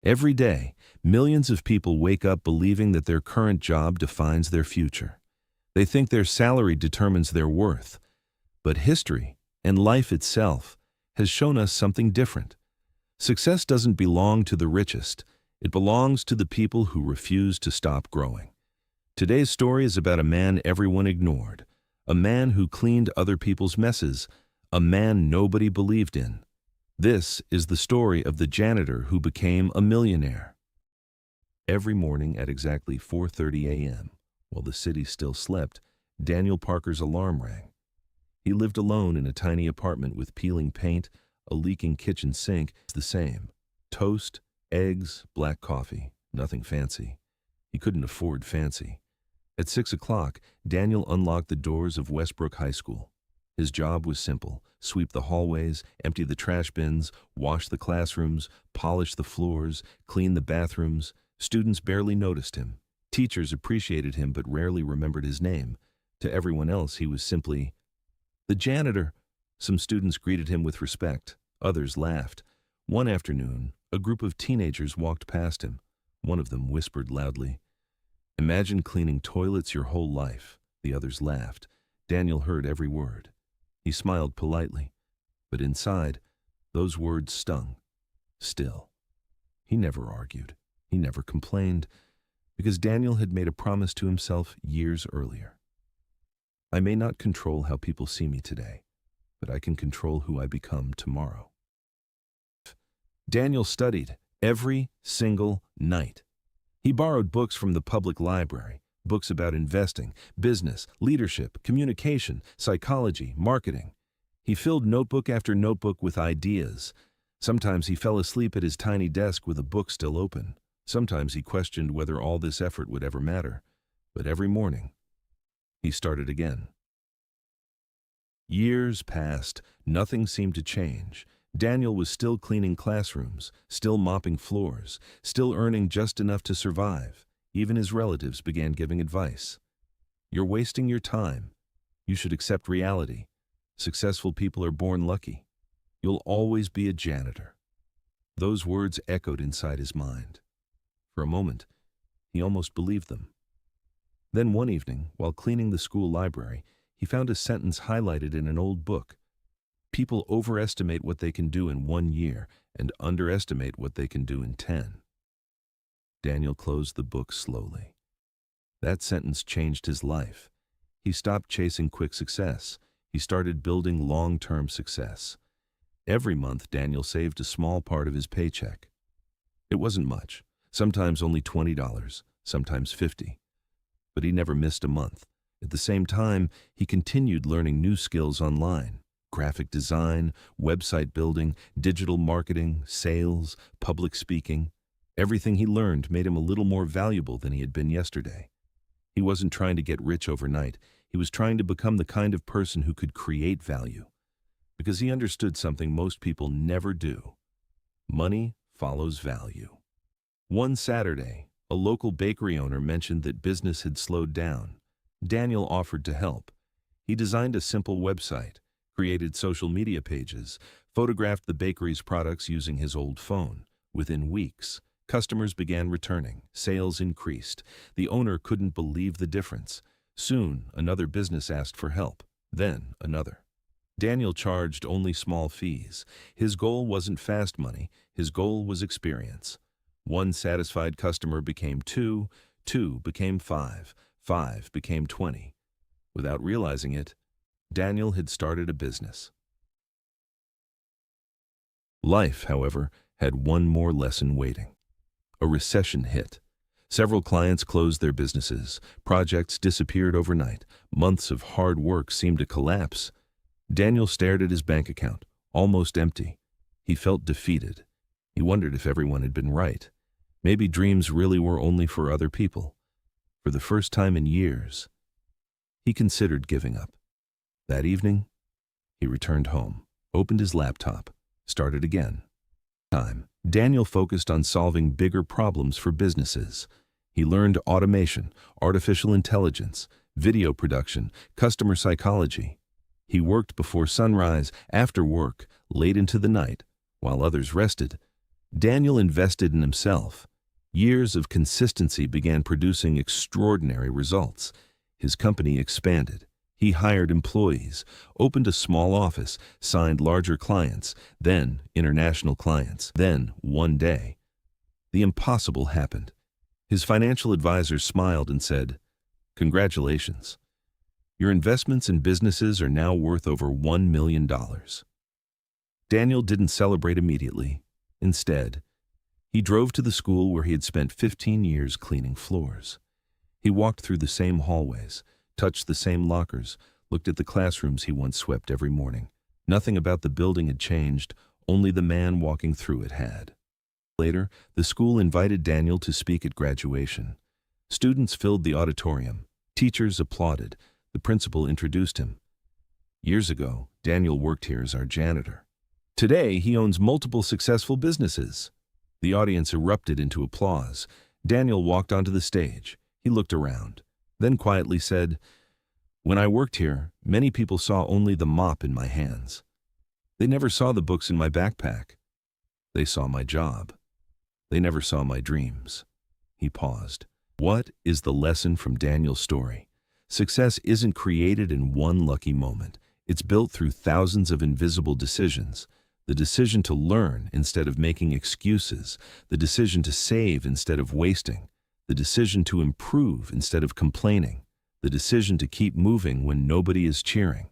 Every day, millions of people wake up believing that their current job defines their future. They think their salary determines their worth. But history, and life itself, has shown us something different. Success doesn't belong to the richest. It belongs to the people who refuse to stop growing. Today's story is about a man everyone ignored, a man who cleaned other people's messes, a man nobody believed in. This is the story of the janitor who became a millionaire. Every morning at exactly 4:30 a.m., while the city still slept, Daniel Parker's alarm rang. He lived alone in a tiny apartment with peeling paint, a leaking kitchen sink. It's the same. Toast, eggs, black coffee, nothing fancy. He couldn't afford fancy. At 6 o'clock, Daniel unlocked the doors of Westbrook High School. His job was simple: sweep the hallways, empty the trash bins, wash the classrooms, polish the floors, clean the bathrooms. Students barely noticed him. Teachers appreciated him but rarely remembered his name. To everyone else, he was simply the janitor. Some students greeted him with respect. Others laughed. One afternoon, a group of teenagers walked past him. One of them whispered loudly, "Imagine cleaning toilets your whole life." The others laughed. Daniel heard every word. He smiled politely, but inside, those words stung. Still, he never argued. He never complained, because Daniel had made a promise to himself years earlier. I may not control how people see me today, but I can control who I become tomorrow. Daniel studied every single night. He borrowed books from the public library, books about investing, business, leadership, communication, psychology, marketing. He filled notebook after notebook with ideas. Sometimes he fell asleep at his tiny desk with a book still open. Sometimes he questioned whether all this effort would ever matter. But every morning, he started again. Years passed. Nothing seemed to change. Daniel was still cleaning classrooms, still mopping floors, still earning just enough to survive. Even his relatives began giving advice. "You're wasting your time. You should accept reality. Successful people are born lucky. You'll always be a janitor." Those words echoed inside his mind. For a moment, he almost believed them. Then one evening, while cleaning the school library, he found a sentence highlighted in an old book. "People overestimate what they can do in 1 year and underestimate what they can do in 10. Daniel closed the book slowly. That sentence changed his life. He stopped chasing quick success. He started building long-term success. Every month, Daniel saved a small part of his paycheck. It wasn't much, sometimes only $20, sometimes $50. But he never missed a month. At the same time, he continued learning new skills online: graphic design, website building, digital marketing, sales, public speaking. Everything he learned made him a little more valuable than he had been yesterday. He wasn't trying to get rich overnight. He was trying to become the kind of person who could create value. Because he understood something most people never do. Money follows value. One Saturday, a local bakery owner mentioned that business had slowed down. Daniel offered to help. He designed a simple website, created social media pages, photographed the bakery's products using his old phone. Within weeks, customers began returning. Sales increased. The owner couldn't believe the difference. Soon, another business asked for help. Then, another. Daniel charged only small fees. His goal wasn't fast money. His goal was experience. One satisfied customer became two, two became five, five became 20. Without realizing it, Daniel had started a business. Life, however, had one more lesson waiting. A recession hit. Several clients closed their businesses. Projects disappeared overnight. Months of hard work seemed to collapse. Daniel stared at his bank account, almost empty. He felt defeated. He wondered if everyone had been right. Maybe dreams really were only for other people. For the first time in years, he considered giving up. That evening, he returned home, opened his laptop, started again. Daniel focused on solving bigger problems for businesses. He learned automation, artificial intelligence, video production, customer psychology. He worked before sunrise, after work, late into the night, while others rested. Daniel invested in himself. Years of consistency began producing extraordinary results. His company expanded. He hired employees, opened a small office, signed larger clients, then international clients. Then, one day, the impossible happened. His financial advisor smiled and said, "Congratulations. Your investments in businesses are now worth over $1 million." Daniel didn't celebrate immediately. Instead, he drove to the school where he had spent 15 years cleaning floors. He walked through the same hallways, touched the same lockers, looked at the classrooms he once swept every morning. Nothing about the building had changed, only the man walking through it had. Later, the school invited Daniel to speak at graduation. Students filled the auditorium. Teachers applauded. The principal introduced him. Years ago, Daniel worked here as our janitor. Today, he owns multiple successful businesses. The audience erupted into applause. Daniel walked onto the stage. He looked around, then quietly said, "When I worked here, many people saw only the mop in my hands. They never saw the books in my backpack. They saw my job. They never saw my dreams." He paused. What is the lesson from Daniel's story? Success isn't created in one lucky moment. It's built through thousands of invisible decisions. The decision to learn instead of making excuses. The decision to save instead of wasting. The decision to improve instead of complaining. The decision to keep moving when nobody is cheering.